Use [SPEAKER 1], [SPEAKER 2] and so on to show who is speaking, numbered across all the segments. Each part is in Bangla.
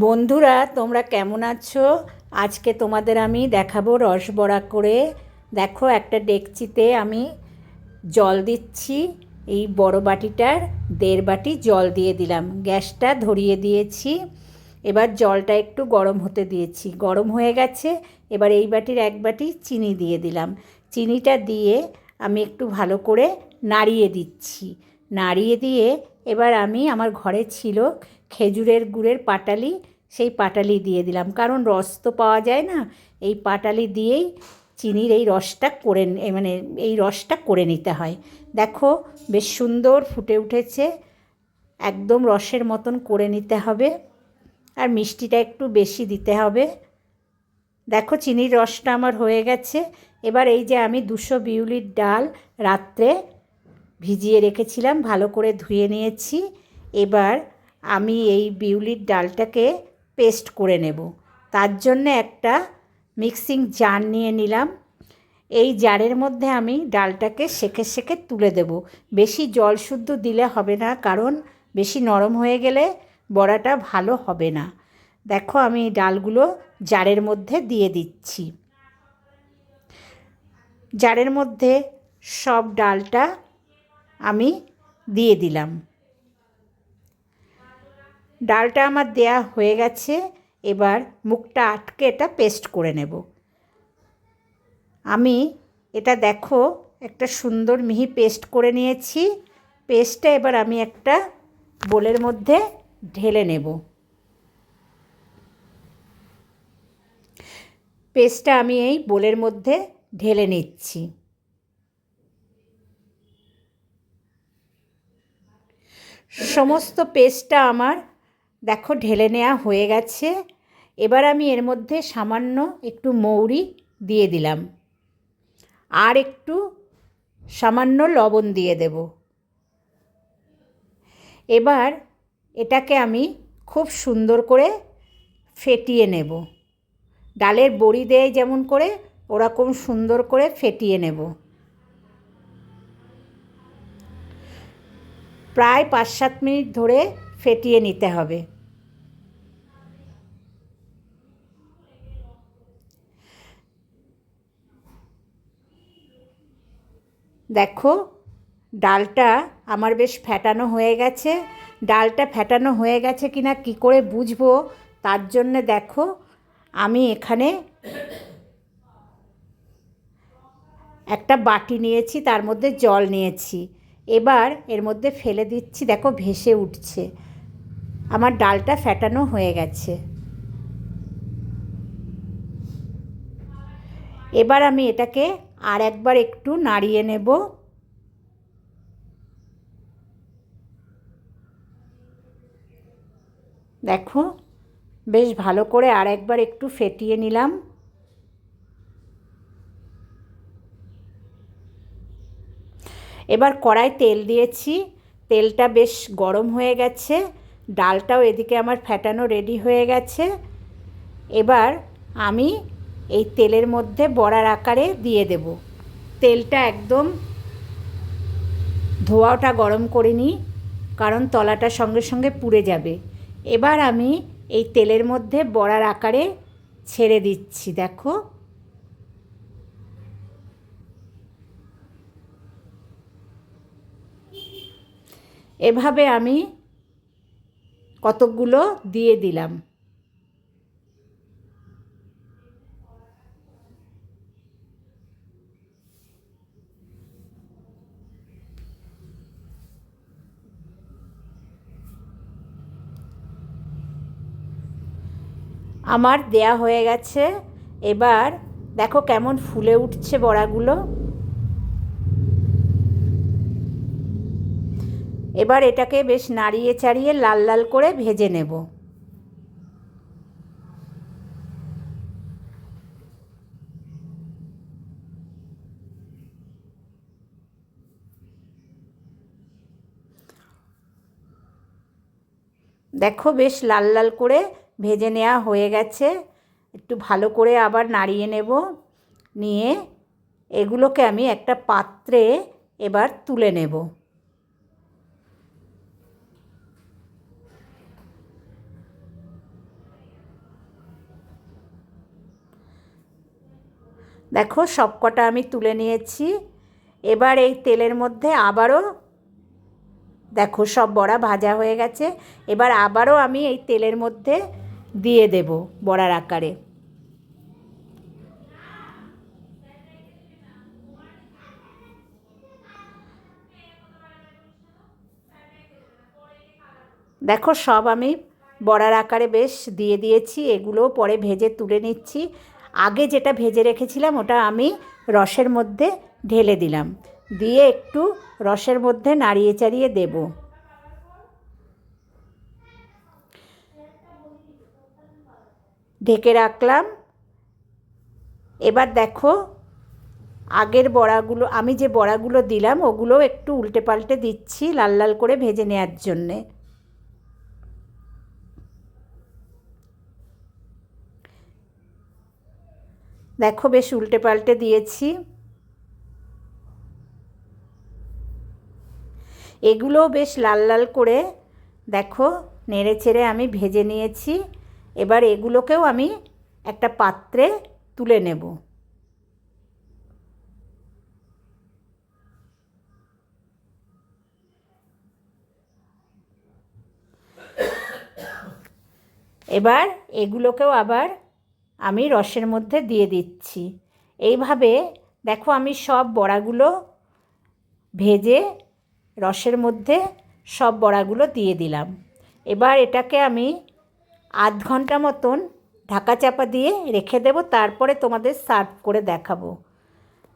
[SPEAKER 1] বন্ধুরা, তোমরা কেমন আছো? আজকে তোমাদের আমি দেখাবো রসবড়া করে। দেখো, একটা ডেকচিতে আমি জল দিচ্ছি। এই বড় বাটিটার 1.5 বাটি জল দিয়ে দিলাম। গ্যাসটা ধরিয়ে দিয়েছি। এবার জলটা একটু গরম হতে দিয়েছি। গরম হয়ে গেছে। এবার এই বাটির 1 বাটি চিনি দিয়ে দিলাম। চিনিটা দিয়ে আমি একটু ভালো করে নাড়িয়ে দিচ্ছি। নাড়িয়ে দিয়ে এবার আমি, আমার ঘরে ছিল খেজুরের গুড়ের পাটালি, সেই পাটালি দিয়ে দিলাম। কারণ রস তো পাওয়া যায় না, এই পাটালি দিয়েই চিনির এই রসটা করে, মানে এই রসটা করে নিতে হয়। দেখো, বেশ সুন্দর ফুটে উঠেছে। একদম রসের মতন করে নিতে হবে। আর মিষ্টিটা একটু বেশি দিতে হবে। দেখো, চিনির রসটা আমার হয়ে গেছে। এবার এই যে আমি 200 বিউলির ডাল রাত্রে ভিজিয়ে রেখেছিলাম, ভালো করে ধুয়ে নিয়েছি। এবার আমি এই বিউলির ডালটাকে পেস্ট করে নেব। তার জন্য একটা মিক্সিং জার নিয়ে নিলাম। এই জারের মধ্যে আমি ডালটাকে সেঁকে সেঁকে তুলে দেব। বেশি জল শুদ্ধ দিলে হবে না, কারণ বেশি নরম হয়ে গেলে বড়াটা ভালো হবে না। দেখো, আমি ডালগুলো জারের মধ্যে দিয়ে দিচ্ছি। জারের মধ্যে সব ডালটা আমি দিয়ে দিলাম। ডালটা আমার দেয়া হয়ে গেছে। এবার মুখটা আটকে এটা পেস্ট করে নেব। আমি এটা দেখো একটা সুন্দর মিহি পেস্ট করে নিয়েছি। পেস্টটা এবার আমি একটা বোলের মধ্যে ঢেলে নেব। পেস্টটা আমি এই বোলের মধ্যে ঢেলে নিচ্ছি। সমস্ত পেস্টটা আমার দেখো ঢেলে নেওয়া হয়ে গেছে। এবার আমি এর মধ্যে সামান্য একটু মৌরি দিয়ে দিলাম, আর একটু সামান্য লবণ দিয়ে দেব। এবার এটাকে আমি খুব সুন্দর করে ফেটিয়ে নেব। ডালের বড়ি দেয় যেমন করে, ওরকম সুন্দর করে ফেটিয়ে নেব। প্রায় 5-7 মিনিট ধরে ফেটিয়ে নিতে হবে। দেখো, ডালটা আমার বেশ ফেটানো হয়ে গেছে। ডালটা ফেটানো হয়ে গেছে কিনা কি করে বুঝবো, তার জন্যে দেখো আমি এখানে একটা বাটি নিয়েছি, তার মধ্যে জল নিয়েছি। এবার এর মধ্যে ফেলে দিচ্ছি। দেখো, ভেসে উঠছে। আমার ডালটা ফেটানো হয়ে গেছে। এবার আমি এটাকে আর একবার একটু নাড়িয়ে নেব। দেখো, বেশ ভালো করে আর একবার একটু ফেটিয়ে নিলাম। এবার কড়াই তেল দিয়েছি। তেলটা বেশ গরম হয়ে গেছে। ডালটাও এদিকে আমার ফেটানো রেডি হয়ে গেছে। এবার আমি এই তেলের মধ্যে বড়ার আকারে দিয়ে দেব। তেলটা একদম ধোঁয়াটা গরম করে নিই, কারণ তলাটা সঙ্গে সঙ্গে পুড়ে যাবে। এবার আমি এই তেলের মধ্যে বড়ার আকারে ছেড়ে দিচ্ছি। দেখো, এভাবে আমি কতকগুলো দিয়ে দিলাম। আমার দেয়া হয়ে গেছে। এবার দেখো কেমন ফুলে উঠছে বড়াগুলো। এবার এটাকে বেশ নাড়িয়ে চাড়িয়ে লাল লাল করে ভেজে নেব। দেখো, বেশ লাল লাল করে ভেজে নেওয়া হয়ে গেছে। একটু ভালো করে আবার নাড়িয়ে নেব। নিয়ে এগুলোকে আমি একটা পাত্রে এবার তুলে নেব। দেখো সব কটা আমি তুলে নিয়েছি। এবার এই তেলের মধ্যে আবারও দেখো সব বড়া ভাজা হয়ে গেছে। এবার আবারও আমি এই তেলের মধ্যে দিয়ে দেব বড়ার আকারে। দেখো সব আমি বড়ার আকারে বেশ দিয়ে দিয়েছি। এগুলো পরে ভেজে তুলে নিচ্ছি। আগে যেটা ভেজে রেখেছিলাম ওটা আমি রসের মধ্যে ঢেলে দিলাম, দিয়ে একটু রসের মধ্যে নাড়িয়ে চাড়িয়ে দেব। ঢেকে রাখলাম। এবার দেখো আগের বড়াগুলো, আমি যে বড়াগুলো দিলাম ওগুলো একটু উল্টে পাল্টে দিচ্ছি লাল লাল করে ভেজে নেওয়ার জন্যে। দেখো বেশ উল্টে পাল্টে দিয়েছি। এগুলোও বেশ লাল লাল করে দেখো নেড়ে চেড়ে আমি ভেজে নিয়েছি। এবার এগুলোকেও আমি একটা পাত্রে তুলে নেব। এবার এগুলোকেও আবার আমি রসের মধ্যে দিয়ে দিচ্ছি। এইভাবে দেখো আমি সব বড়াগুলো ভেজে রসের মধ্যে সব বড়াগুলো দিয়ে দিলাম। এবার এটাকে আমি আধ ঘন্টা মতন ঢাকা চাপা দিয়ে রেখে দেব, তারপরে তোমাদের সার্ভ করে দেখাবো।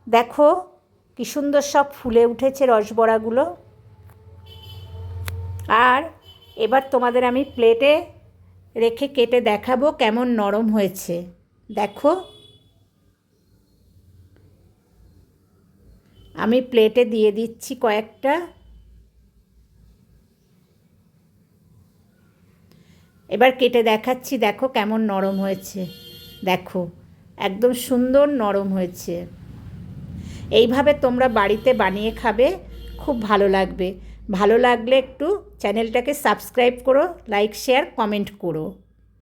[SPEAKER 1] দেখো কি সুন্দর সব ফুলে উঠেছে রসবড়াগুলো। আর এবার তোমাদের আমি প্লেটে রেখে কেটে দেখাবো কেমন নরম হয়েছে। দেখো আমি প্লেটে দিয়ে দিচ্ছি কয়েকটা। এবার কেটে দেখাচ্ছি, দেখো কেমন নরম হয়েছে। দেখো একদম সুন্দর নরম হয়েছে। এইভাবে তোমরা বাড়িতে বানিয়ে খাবে, খুব ভালো লাগবে। ভালো লাগলে একটু চ্যানেলটাকে সাবস্ক্রাইব করো, লাইক শেয়ার কমেন্ট করো।